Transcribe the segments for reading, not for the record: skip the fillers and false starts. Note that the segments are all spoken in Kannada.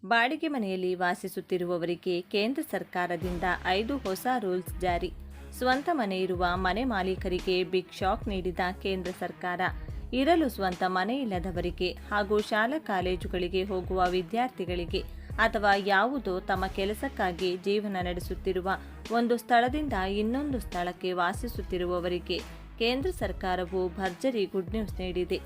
ಬಾಡಿಗೆ ಮನೆಯಲ್ಲಿ ವಾಸಿಸುತ್ತಿರುವವರಿಗೆ ಕೇಂದ್ರ ಸರ್ಕಾರದಿಂದ 5 ಹೊಸ ರೂಲ್ಸ್ ಜಾರಿ. ಸ್ವಂತ ಮನೆ ಇರುವ ಮನೆ ಮಾಲೀಕರಿಗೆ ಬಿಗ್ ಶಾಕ್ ನೀಡಿದ ಕೇಂದ್ರ ಸರ್ಕಾರ. ಇರಲು ಸ್ವಂತ ಮನೆ ಇಲ್ಲದವರಿಗೆ ಹಾಗೂ ಶಾಲಾ ಕಾಲೇಜುಗಳಿಗೆ ಹೋಗುವ ವಿದ್ಯಾರ್ಥಿಗಳಿಗೆ ಅಥವಾ ಯಾವುದೋ ತಮ್ಮ ಕೆಲಸಕ್ಕಾಗಿ ಜೀವನ ನಡೆಸುತ್ತಿರುವ ಒಂದು ಸ್ಥಳದಿಂದ ಇನ್ನೊಂದು ಸ್ಥಳಕ್ಕೆ ವಾಸಿಸುತ್ತಿರುವವರಿಗೆ ಕೇಂದ್ರ ಸರ್ಕಾರವು ಭರ್ಜರಿ ಗುಡ್ ನ್ಯೂಸ್ ನೀಡಿದೆ.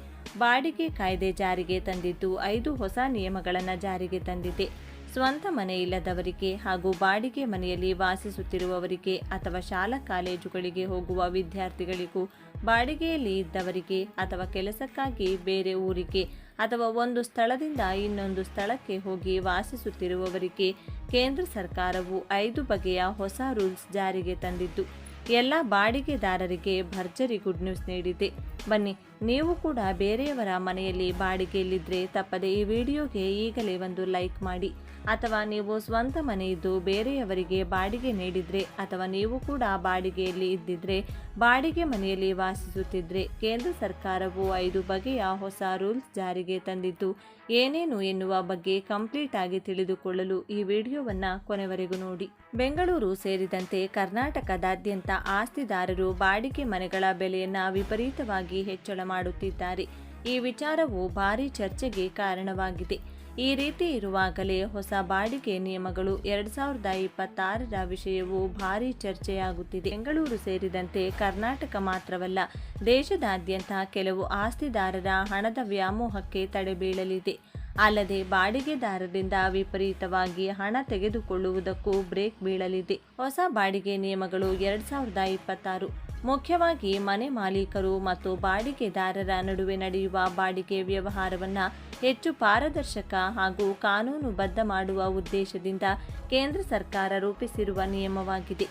ಬಾಡಿಗೆ ಕಾಯ್ದೆ ಜಾರಿಗೆ ತಂದಿದ್ದು 5 ಹೊಸ ನಿಯಮಗಳನ್ನು ಜಾರಿಗೆ ತಂದಿದೆ. ಸ್ವಂತ ಮನೆ ಇಲ್ಲದವರಿಗೆ ಹಾಗೂ ಬಾಡಿಗೆ ಮನೆಯಲ್ಲಿ ವಾಸಿಸುತ್ತಿರುವವರಿಗೆ ಅಥವಾ ಶಾಲಾ ಕಾಲೇಜುಗಳಿಗೆ ಹೋಗುವ ವಿದ್ಯಾರ್ಥಿಗಳಿಗೂ, ಬಾಡಿಗೆಯಲ್ಲಿ ಇದ್ದವರಿಗೆ ಅಥವಾ ಕೆಲಸಕ್ಕಾಗಿ ಬೇರೆ ಊರಿಗೆ ಅಥವಾ ಒಂದು ಸ್ಥಳದಿಂದ ಇನ್ನೊಂದು ಸ್ಥಳಕ್ಕೆ ಹೋಗಿ ವಾಸಿಸುತ್ತಿರುವವರಿಗೆ ಕೇಂದ್ರ ಸರ್ಕಾರವು 5 ಬಗೆಯ ಹೊಸ ರೂಲ್ಸ್ ಜಾರಿಗೆ ತಂದಿದ್ದು ಎಲ್ಲ ಬಾಡಿಗೆದಾರರಿಗೆ ಭರ್ಜರಿ ಗುಡ್ ನ್ಯೂಸ್ ನೀಡಿದೆ. ಬನ್ನಿ, ನೀವು ಕೂಡ ಬೇರೆಯವರ ಮನೆಯಲ್ಲಿ ಬಾಡಿಗೆಯಲ್ಲಿದ್ದರೆ ತಪ್ಪದೆ ಈ ವಿಡಿಯೋಗೆ ಈಗಲೇ ಒಂದು ಲೈಕ್ ಮಾಡಿ. ಅಥವಾ ನೀವು ಸ್ವಂತ ಮನೆ ಇದ್ದು ಬೇರೆಯವರಿಗೆ ಬಾಡಿಗೆ ನೀಡಿದರೆ ಅಥವಾ ನೀವು ಕೂಡ ಬಾಡಿಗೆಯಲ್ಲಿ ಇದ್ದಿದ್ರೆ, ಬಾಡಿಗೆ ಮನೆಯಲ್ಲಿ ವಾಸಿಸುತ್ತಿದ್ದರೆ ಕೇಂದ್ರ ಸರ್ಕಾರವು 5 ಬಗೆಯ ಹೊಸ ರೂಲ್ಸ್ ಜಾರಿಗೆ ತಂದಿದ್ದು ಏನೇನು ಎನ್ನುವ ಬಗ್ಗೆ ಕಂಪ್ಲೀಟ್ ಆಗಿ ತಿಳಿದುಕೊಳ್ಳಲು ಈ ವಿಡಿಯೋವನ್ನು ಕೊನೆವರೆಗೂ ನೋಡಿ. ಬೆಂಗಳೂರು ಸೇರಿದಂತೆ ಕರ್ನಾಟಕದಾದ್ಯಂತ ಆಸ್ತಿದಾರರು ಬಾಡಿಗೆ ಮನೆಗಳ ಬೆಲೆಯನ್ನು ವಿಪರೀತವಾಗಿ ಹೆಚ್ಚಳ ಮಾಡುತ್ತಿದ್ದಾರೆ. ಈ ವಿಚಾರವು ಭಾರೀ ಚರ್ಚೆಗೆ ಕಾರಣವಾಗಿದೆ. ಈ ರೀತಿ ಇರುವಾಗಲೇ ಹೊಸ ಬಾಡಿಗೆ ನಿಯಮಗಳು 2026ರ ವಿಷಯವು ಭಾರೀ ಚರ್ಚೆಯಾಗುತ್ತಿದೆ. ಬೆಂಗಳೂರು ಸೇರಿದಂತೆ ಕರ್ನಾಟಕ ಮಾತ್ರವಲ್ಲ, ದೇಶದಾದ್ಯಂತ ಕೆಲವು ಆಸ್ತಿದಾರರ ಹಣದ ವ್ಯಾಮೋಹಕ್ಕೆ ತಡೆ ಬೀಳಲಿದೆ. ಅಲ್ಲದೆ ಬಾಡಿಗೆದಾರರಿಂದ ವಿಪರೀತವಾಗಿ ಹಣ ತೆಗೆದುಕೊಳ್ಳುವುದಕ್ಕೂ ಬ್ರೇಕ್ ಬೀಳಲಿದೆ. ಹೊಸ ಬಾಡಿಗೆ ನಿಯಮಗಳು 2026 ಮುಖ್ಯವಾಗಿ ಮನೆ ಮಾಲೀಕರು ಮತ್ತು ಬಾಡಿಗೆದಾರರ ನಡುವೆ ನಡೆಯುವ ಬಾಡಿಗೆ ವ್ಯವಹಾರವನ್ನು ಹೆಚ್ಚು ಪಾರದರ್ಶಕ ಹಾಗೂ ಕಾನೂನುಬದ್ಧ ಮಾಡುವ ಉದ್ದೇಶದಿಂದ ಕೇಂದ್ರ ಸರ್ಕಾರ ರೂಪಿಸಿರುವ ನಿಯಮವಾಗಿದೆ.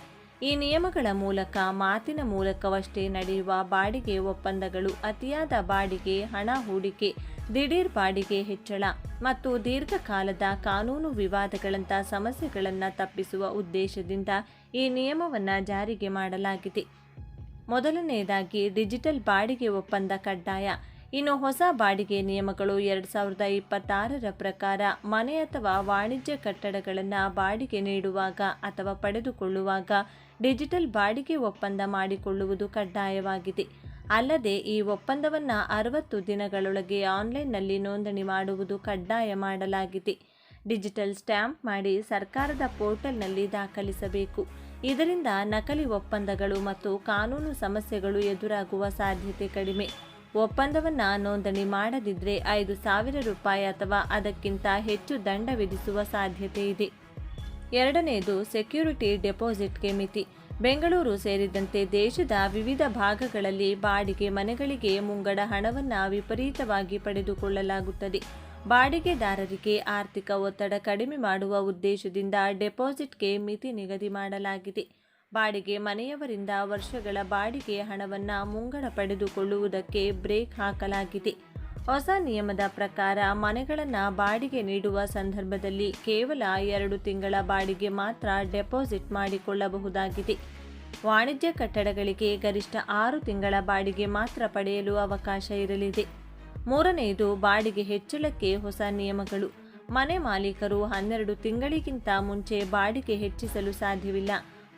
ಈ ನಿಯಮಗಳ ಮೂಲಕ ಮಾತಿನ ಮೂಲಕವಷ್ಟೇ ನಡೆಯುವ ಬಾಡಿಗೆ ಒಪ್ಪಂದಗಳು, ಅತಿಯಾದ ಬಾಡಿಗೆ, ಹಣ ಹೂಡಿಕೆ, ದಿಢೀರ್ ಬಾಡಿಗೆ ಹೆಚ್ಚಳ ಮತ್ತು ದೀರ್ಘಕಾಲದ ಕಾನೂನು ವಿವಾದಗಳಂಥ ಸಮಸ್ಯೆಗಳನ್ನು ತಪ್ಪಿಸುವ ಉದ್ದೇಶದಿಂದ ಈ ನಿಯಮವನ್ನು ಜಾರಿಗೆ ಮಾಡಲಾಗಿದೆ. ಮೊದಲನೆಯದಾಗಿ ಡಿಜಿಟಲ್ ಬಾಡಿಗೆ ಒಪ್ಪಂದ ಕಡ್ಡಾಯ. ಇನ್ನು ಹೊಸ ಬಾಡಿಗೆ ನಿಯಮಗಳು 2026ರ ಪ್ರಕಾರ ಮನೆ ಅಥವಾ ವಾಣಿಜ್ಯ ಕಟ್ಟಡಗಳನ್ನು ಬಾಡಿಗೆ ನೀಡುವಾಗ ಅಥವಾ ಪಡೆದುಕೊಳ್ಳುವಾಗ ಡಿಜಿಟಲ್ ಬಾಡಿಗೆ ಒಪ್ಪಂದ ಮಾಡಿಕೊಳ್ಳುವುದು ಕಡ್ಡಾಯವಾಗಿದೆ. ಅಲ್ಲದೆ ಈ ಒಪ್ಪಂದವನ್ನು 60 ದಿನಗಳೊಳಗೆ ಆನ್ಲೈನ್ನಲ್ಲಿ ನೋಂದಣಿ ಮಾಡುವುದು ಕಡ್ಡಾಯ ಮಾಡಲಾಗಿದೆ. ಡಿಜಿಟಲ್ ಸ್ಟ್ಯಾಂಪ್ ಮಾಡಿ ಸರ್ಕಾರದ ಪೋರ್ಟಲ್ನಲ್ಲಿ ದಾಖಲಿಸಬೇಕು. ಇದರಿಂದ ನಕಲಿ ಒಪ್ಪಂದಗಳು ಮತ್ತು ಕಾನೂನು ಸಮಸ್ಯೆಗಳು ಎದುರಾಗುವ ಸಾಧ್ಯತೆ ಕಡಿಮೆ. ಒಪ್ಪಂದವನ್ನು ನೋಂದಣಿ ಮಾಡದಿದ್ದರೆ 5,000 ರೂಪಾಯಿ ಅಥವಾ ಅದಕ್ಕಿಂತ ಹೆಚ್ಚು ದಂಡ ವಿಧಿಸುವ ಸಾಧ್ಯತೆ ಇದೆ. ಎರಡನೆಯದು ಸೆಕ್ಯೂರಿಟಿ ಡೆಪಾಸಿಟ್ಗೆ ಮಿತಿ. ಬೆಂಗಳೂರು ಸೇರಿದಂತೆ ದೇಶದ ವಿವಿಧ ಭಾಗಗಳಲ್ಲಿ ಬಾಡಿಗೆ ಮನೆಗಳಿಗೆ ಮುಂಗಡ ಹಣವನ್ನು ವಿಪರೀತವಾಗಿ ಪಡೆದುಕೊಳ್ಳಲಾಗುತ್ತದೆ. ಬಾಡಿಗೆದಾರರಿಗೆ ಆರ್ಥಿಕ ಒತ್ತಡ ಕಡಿಮೆ ಮಾಡುವ ಉದ್ದೇಶದಿಂದ ಡೆಪಾಸಿಟ್ಗೆ ಮಿತಿ ನಿಗದಿ ಮಾಡಲಾಗಿದೆ. ಬಾಡಿಗೆ ಮನೆಯವರಿಂದ ವರ್ಷಗಳ ಬಾಡಿಗೆ ಹಣವನ್ನು ಮುಂಗಡ ಪಡೆದುಕೊಳ್ಳುವುದಕ್ಕೆ ಬ್ರೇಕ್ ಹಾಕಲಾಗಿದೆ. ಹೊಸ ನಿಯಮದ ಪ್ರಕಾರ ಮನೆಗಳನ್ನು ಬಾಡಿಗೆ ನೀಡುವ ಸಂದರ್ಭದಲ್ಲಿ ಕೇವಲ 2 ತಿಂಗಳ ಬಾಡಿಗೆ ಮಾತ್ರ ಡೆಪಾಸಿಟ್ ಮಾಡಿಕೊಳ್ಳಬಹುದಾಗಿದೆ. ವಾಣಿಜ್ಯ ಕಟ್ಟಡಗಳಿಗೆ ಗರಿಷ್ಠ 6 ತಿಂಗಳ ಬಾಡಿಗೆ ಮಾತ್ರ ಪಡೆಯಲು ಅವಕಾಶ ಇರಲಿದೆ. ಮೂರನೆಯದು ಬಾಡಿಗೆ ಹೆಚ್ಚಳಕ್ಕೆ ಹೊಸ ನಿಯಮಗಳು. ಮನೆ ಮಾಲೀಕರು 12 ತಿಂಗಳಿಗಿಂತ ಮುಂಚೆ ಬಾಡಿಗೆ ಹೆಚ್ಚಿಸಲು ಸಾಧ್ಯವಿಲ್ಲ.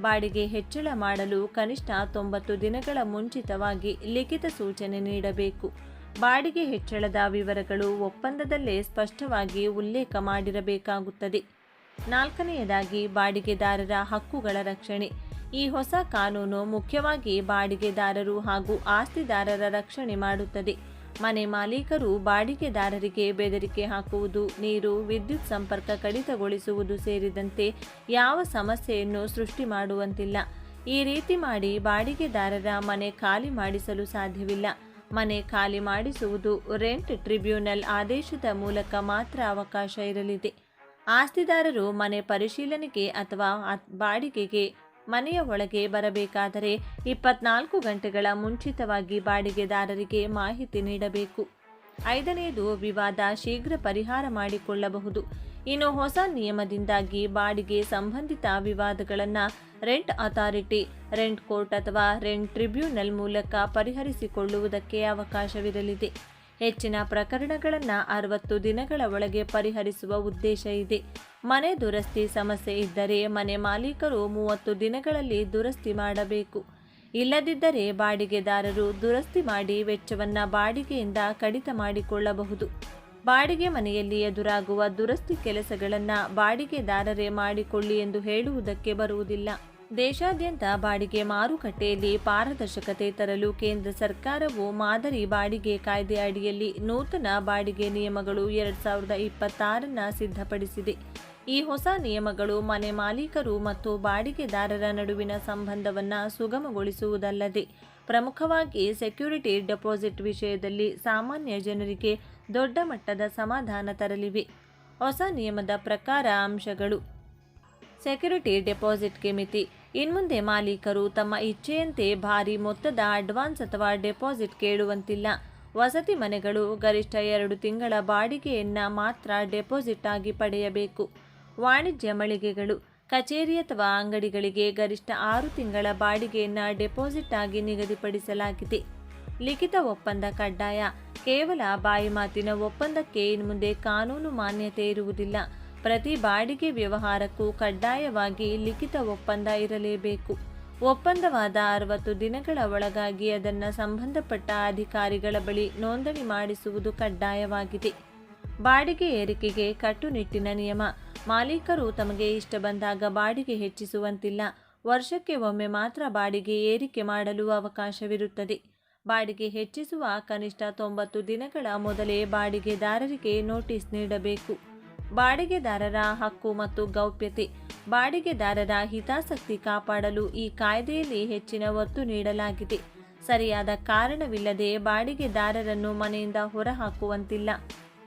ಬಾಡಿಗೆ ಹೆಚ್ಚಳ ಮಾಡಲು ಕನಿಷ್ಠ 90 ದಿನಗಳ ಮುಂಚಿತವಾಗಿ ಲಿಖಿತ ಸೂಚನೆ ನೀಡಬೇಕು. ಬಾಡಿಗೆ ಹೆಚ್ಚಳದ ವಿವರಗಳು ಒಪ್ಪಂದದಲ್ಲೇ ಸ್ಪಷ್ಟವಾಗಿ ಉಲ್ಲೇಖ ಮಾಡಿರಬೇಕಾಗುತ್ತದೆ. ನಾಲ್ಕನೆಯದಾಗಿ ಬಾಡಿಗೆದಾರರ ಹಕ್ಕುಗಳ ರಕ್ಷಣೆ. ಈ ಹೊಸ ಕಾನೂನು ಮುಖ್ಯವಾಗಿ ಬಾಡಿಗೆದಾರರು ಹಾಗೂ ಆಸ್ತಿದಾರರ ರಕ್ಷಣೆ ಮಾಡುತ್ತದೆ. ಮನೆ ಮಾಲೀಕರು ಬಾಡಿಗೆದಾರರಿಗೆ ಬೆದರಿಕೆ ಹಾಕುವುದು, ನೀರು, ವಿದ್ಯುತ್ ಸಂಪರ್ಕ ಕಡಿತಗೊಳಿಸುವುದು ಸೇರಿದಂತೆ ಯಾವ ಸಮಸ್ಯೆಯನ್ನು ಸೃಷ್ಟಿ ಮಾಡುವಂತಿಲ್ಲ. ಈ ರೀತಿ ಮಾಡಿ ಬಾಡಿಗೆದಾರರ ಮನೆ ಖಾಲಿ ಮಾಡಿಸಲು ಸಾಧ್ಯವಿಲ್ಲ. ಮನೆ ಖಾಲಿ ಮಾಡಿಸುವುದು ರೆಂಟ್ ಟ್ರಿಬ್ಯುನಲ್ ಆದೇಶದ ಮೂಲಕ ಮಾತ್ರ ಅವಕಾಶ ಇರಲಿದೆ. ಆಸ್ತಿದಾರರು ಮನೆ ಪರಿಶೀಲನೆಗೆ ಅಥವಾ ಬಾಡಿಗೆಗೆ ಮನೆಯ ಒಳಗೆ ಬರಬೇಕಾದರೆ 24 ಗಂಟೆಗಳ ಮುಂಚಿತವಾಗಿ ಬಾಡಿಗೆದಾರರಿಗೆ ಮಾಹಿತಿ ನೀಡಬೇಕು. ಐದನೆಯದು ವಿವಾದ ಶೀಘ್ರ ಪರಿಹಾರ ಮಾಡಿಕೊಳ್ಳಬಹುದು. ಇನ್ನು ಹೊಸ ನಿಯಮದಿಂದಾಗಿ ಬಾಡಿಗೆ ಸಂಬಂಧಿತ ವಿವಾದಗಳನ್ನು ರೆಂಟ್ ಅಥಾರಿಟಿ, ರೆಂಟ್ ಕೋರ್ಟ್ ಅಥವಾ ರೆಂಟ್ ಟ್ರಿಬ್ಯುನಲ್ ಮೂಲಕ ಪರಿಹರಿಸಿಕೊಳ್ಳುವುದಕ್ಕೆ ಅವಕಾಶವಿರಲಿದೆ. ಹೆಚ್ಚಿನ ಪ್ರಕರಣಗಳನ್ನು 60 ದಿನಗಳ ಒಳಗೆ ಪರಿಹರಿಸುವ ಉದ್ದೇಶ ಇದೆ. ಮನೆ ದುರಸ್ತಿ ಸಮಸ್ಯೆ ಇದ್ದರೆ ಮನೆ ಮಾಲೀಕರು 30 ದಿನಗಳಲ್ಲಿ ದುರಸ್ತಿ ಮಾಡಬೇಕು. ಇಲ್ಲದಿದ್ದರೆ ಬಾಡಿಗೆದಾರರು ದುರಸ್ತಿ ಮಾಡಿ ವೆಚ್ಚವನ್ನು ಬಾಡಿಗೆಯಿಂದ ಕಡಿತ ಮಾಡಿಕೊಳ್ಳಬಹುದು. ಬಾಡಿಗೆ ಮನೆಯಲ್ಲಿ ಎದುರಾಗುವ ದುರಸ್ತಿ ಕೆಲಸಗಳನ್ನು ಬಾಡಿಗೆದಾರರೇ ಮಾಡಿಕೊಳ್ಳಿ ಎಂದು ಹೇಳುವುದಕ್ಕೆ ಬರುವುದಿಲ್ಲ. ದೇಶಾದ್ಯಂತ ಬಾಡಿಗೆ ಮಾರುಕಟ್ಟೆಯಲ್ಲಿ ಪಾರದರ್ಶಕತೆ ತರಲು ಕೇಂದ್ರ ಸರ್ಕಾರವು ಮಾದರಿ ಬಾಡಿಗೆ ಕಾಯ್ದೆ ಅಡಿಯಲ್ಲಿ ನೂತನ ಬಾಡಿಗೆ ನಿಯಮಗಳು 2026 ಸಿದ್ಧಪಡಿಸಿದೆ. ಈ ಹೊಸ ನಿಯಮಗಳು ಮನೆ ಮಾಲೀಕರು ಮತ್ತು ಬಾಡಿಗೆದಾರರ ನಡುವಿನ ಸಂಬಂಧವನ್ನು ಸುಗಮಗೊಳಿಸುವುದಲ್ಲದೆ ಪ್ರಮುಖವಾಗಿ ಸೆಕ್ಯೂರಿಟಿ ಡೆಪಾಸಿಟ್ ವಿಷಯದಲ್ಲಿ ಸಾಮಾನ್ಯ ಜನರಿಗೆ ದೊಡ್ಡ ಮಟ್ಟದ ಸಮಾಧಾನ ತರಲಿವೆ. ಹೊಸ ನಿಯಮದ ಪ್ರಕಾರ ಅಂಶಗಳು: ಸೆಕ್ಯೂರಿಟಿ ಡೆಪಾಸಿಟ್ಗೆ ಮಿತಿ. ಇನ್ಮುಂದೆ ಮಾಲೀಕರು ತಮ್ಮ ಇಚ್ಛೆಯಂತೆ ಭಾರಿ ಮೊತ್ತದ ಅಡ್ವಾನ್ಸ್ ಅಥವಾ ಡೆಪಾಸಿಟ್ ಕೇಳುವಂತಿಲ್ಲ. ವಸತಿ ಮನೆಗಳು ಗರಿಷ್ಠ 2 ತಿಂಗಳ ಬಾಡಿಗೆಯನ್ನು ಮಾತ್ರ ಡೆಪಾಸಿಟ್ ಆಗಿ ಪಡೆಯಬೇಕು. ವಾಣಿಜ್ಯ ಮಳಿಗೆಗಳು, ಕಚೇರಿ ಅಥವಾ ಅಂಗಡಿಗಳಿಗೆ ಗರಿಷ್ಠ 6 ತಿಂಗಳ ಬಾಡಿಗೆಯನ್ನು ಡೆಪಾಸಿಟ್ ಆಗಿ ನಿಗದಿಪಡಿಸಲಾಗಿದೆ. ಲಿಖಿತ ಒಪ್ಪಂದ ಕಡ್ಡಾಯ. ಕೇವಲ ಬಾಯಿ ಮಾತಿನ ಒಪ್ಪಂದಕ್ಕೆ ಇನ್ಮುಂದೆ ಕಾನೂನು ಮಾನ್ಯತೆ ಇರುವುದಿಲ್ಲ. ಪ್ರತಿ ಬಾಡಿಗೆ ವ್ಯವಹಾರಕ್ಕೂ ಕಡ್ಡಾಯವಾಗಿ ಲಿಖಿತ ಒಪ್ಪಂದ ಇರಲೇಬೇಕು. ಒಪ್ಪಂದವಾದ 60 ದಿನಗಳ ಒಳಗಾಗಿ ಅದನ್ನು ಸಂಬಂಧಪಟ್ಟ ಅಧಿಕಾರಿಗಳ ಬಳಿ ನೋಂದಣಿ ಮಾಡಿಸುವುದು ಕಡ್ಡಾಯವಾಗಿದೆ. ಬಾಡಿಗೆ ಏರಿಕೆಗೆ ಕಟ್ಟುನಿಟ್ಟಿನ ನಿಯಮ. ಮಾಲೀಕರು ತಮಗೆ ಇಷ್ಟ ಬಂದಾಗ ಬಾಡಿಗೆ ಹೆಚ್ಚಿಸುವಂತಿಲ್ಲ. ವರ್ಷಕ್ಕೆ ಒಮ್ಮೆ ಮಾತ್ರ ಬಾಡಿಗೆ ಏರಿಕೆ ಮಾಡಲು ಅವಕಾಶವಿರುತ್ತದೆ. ಬಾಡಿಗೆ ಹೆಚ್ಚಿಸುವ ಕನಿಷ್ಠ 90 ದಿನಗಳ ಮೊದಲೇ ಬಾಡಿಗೆದಾರರಿಗೆ ನೋಟಿಸ್ ನೀಡಬೇಕು. ಬಾಡಿಗೆದಾರರ ಹಕ್ಕು ಮತ್ತು ಗೌಪ್ಯತೆ. ಬಾಡಿಗೆದಾರರ ಹಿತಾಸಕ್ತಿ ಕಾಪಾಡಲು ಈ ಕಾಯ್ದೆಯಲ್ಲಿ ಹೆಚ್ಚಿನ ಒತ್ತು ನೀಡಲಾಗಿದೆ. ಸರಿಯಾದ ಕಾರಣವಿಲ್ಲದೆ ಬಾಡಿಗೆದಾರರನ್ನು ಮನೆಯಿಂದ ಹೊರಹಾಕುವಂತಿಲ್ಲ.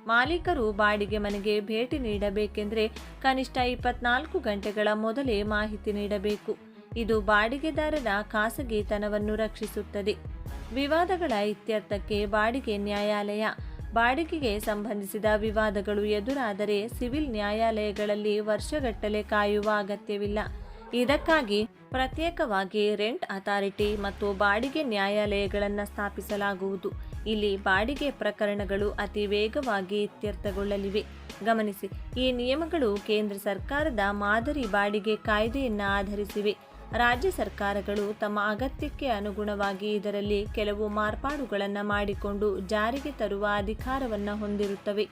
ಮಾಲೀಕರು ಬಾಡಿಗೆ ಮನೆಗೆ ಭೇಟಿ ನೀಡಬೇಕೆಂದರೆ ಕನಿಷ್ಠ 24 ಗಂಟೆಗಳ ಮೊದಲೇ ಮಾಹಿತಿ ನೀಡಬೇಕು. ಇದು ಬಾಡಿಗೆದಾರರ ಖಾಸಗಿತನವನ್ನು ರಕ್ಷಿಸುತ್ತದೆ. ವಿವಾದಗಳ ಇತ್ಯರ್ಥಕ್ಕೆ ಬಾಡಿಗೆ ನ್ಯಾಯಾಲಯ. ಬಾಡಿಗೆಗೆ ಸಂಬಂಧಿಸಿದ ವಿವಾದಗಳು ಎದುರಾದರೆ ಸಿವಿಲ್ ನ್ಯಾಯಾಲಯಗಳಲ್ಲಿ ವರ್ಷಗಟ್ಟಲೆ ಕಾಯುವ ಅಗತ್ಯವಿಲ್ಲ. ಇದಕ್ಕಾಗಿ ಪ್ರತ್ಯೇಕವಾಗಿ ರೆಂಟ್ ಅಥಾರಿಟಿ ಮತ್ತು ಬಾಡಿಗೆ ನ್ಯಾಯಾಲಯಗಳನ್ನು ಸ್ಥಾಪಿಸಲಾಗುವುದು. ಇಲ್ಲಿ ಬಾಡಿಗೆ ಪ್ರಕರಣಗಳು ಅತಿ ವೇಗವಾಗಿ ಇತ್ಯರ್ಥಗೊಳ್ಳಲಿವೆ. ಗಮನಿಸಿ, ಈ ನಿಯಮಗಳು ಕೇಂದ್ರ ಸರ್ಕಾರದ ಮಾದರಿ ಬಾಡಿಗೆ ಕಾಯ್ದೆಯನ್ನು ಆಧರಿಸಿವೆ. ರಾಜ್ಯ ಸರ್ಕಾರಗಳು ತಮ್ಮ ಅಗತ್ಯಕ್ಕೆ ಅನುಗುಣವಾಗಿ ಇದರಲ್ಲಿ ಕೆಲವು ಮಾರ್ಪಾಡುಗಳನ್ನು ಮಾಡಿಕೊಂಡು ಜಾರಿಗೆ ತರುವ ಅಧಿಕಾರವನ್ನು ಹೊಂದಿರುತ್ತವೆ.